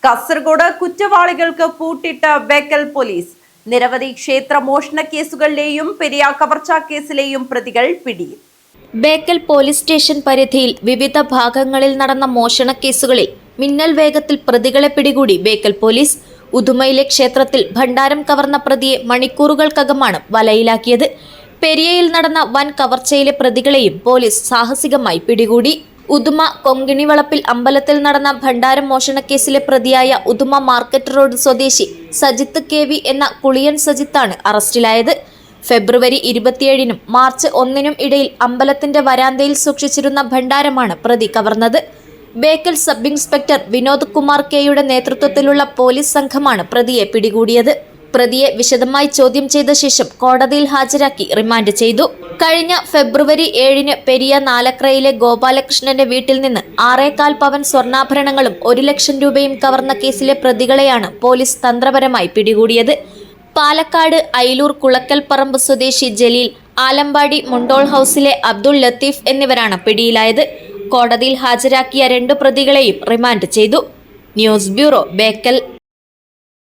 Kasaragod കുറ്റവാളികൾക്ക് പൂട്ടിട്ട Bekal police. നിരവധി ക്ഷേത്ര മോഷണ കേസുകളിലെയും പെരിയ കവർച്ചാ കേസിലെയും പ്രതികൾ പിടിയിൽ. ബേക്കൽ പോലീസ് സ്റ്റേഷൻ പരിധിയിൽ വിവിധ ഭാഗങ്ങളിൽ നടന്ന മോഷണ കേസുകളിൽ മിന്നൽ വേഗത്തിൽ പ്രതികളെ പിടികൂടി ബേക്കൽ പോലീസ്. ഉദുമയിലെ ക്ഷേത്രത്തിൽ ഭണ്ഡാരം കവർന്ന പ്രതിയെ മണിക്കൂറുകൾക്കകമാണ് വലയിലാക്കിയത്. പെരിയയിൽ നടന്ന വൻ കവർച്ചയിലെ പ്രതികളെയും പോലീസ് സാഹസികമായി പിടികൂടി. ഉദുമ കൊങ്കിണിവളപ്പിൽ അമ്പലത്തിൽ നടന്ന ഭണ്ഡാരം മോഷണക്കേസിലെ പ്രതിയായ ഉദുമ മാർക്കറ്റ് റോഡ് സ്വദേശി സജിത്ത് KV എന്ന കുളിയൻ സജിത്താണ് അറസ്റ്റിലായത്. ഫെബ്രുവരി 27-നും മാർച്ച് 1-നും ഇടയിൽ അമ്പലത്തിന്റെ വരാന്തയിൽ സൂക്ഷിച്ചിരുന്ന ഭണ്ഡാരമാണ് പ്രതി കവർന്നത്. ബേക്കൽ സബ് ഇൻസ്പെക്ടർ വിനോദ് കുമാർ Kയുടെ നേതൃത്വത്തിലുള്ള പോലീസ് സംഘമാണ് പ്രതിയെ പിടികൂടിയത്. പ്രതിയെ വിശദമായി ചോദ്യം ചെയ്ത ശേഷം കോടതിയിൽ ഹാജരാക്കി റിമാൻഡ് ചെയ്തു. കഴിഞ്ഞ ഫെബ്രുവരി 7-ന് പെരിയ നാലക്രയിലെ ഗോപാലകൃഷ്ണന്റെ വീട്ടിൽ നിന്ന് 6.25 പവൻ സ്വർണ്ണാഭരണങ്ങളും 1 ലക്ഷം രൂപയും കവർന്ന കേസിലെ പ്രതികളെയാണ് പോലീസ് തന്ത്രപരമായി പിടികൂടിയത്. പാലക്കാട് അയിലൂർ കുളക്കൽ പറമ്പ് സ്വദേശി ജലീൽ, ആലമ്പാടി മുണ്ടോൾ ഹൌസിലെ അബ്ദുൾ ലത്തീഫ് എന്നിവരാണ് പിടിയിലായത്. കോടതിയിൽ ഹാജരാക്കിയ 2 പ്രതികളെയും റിമാൻഡ് ചെയ്തു. News bureau, Bekal.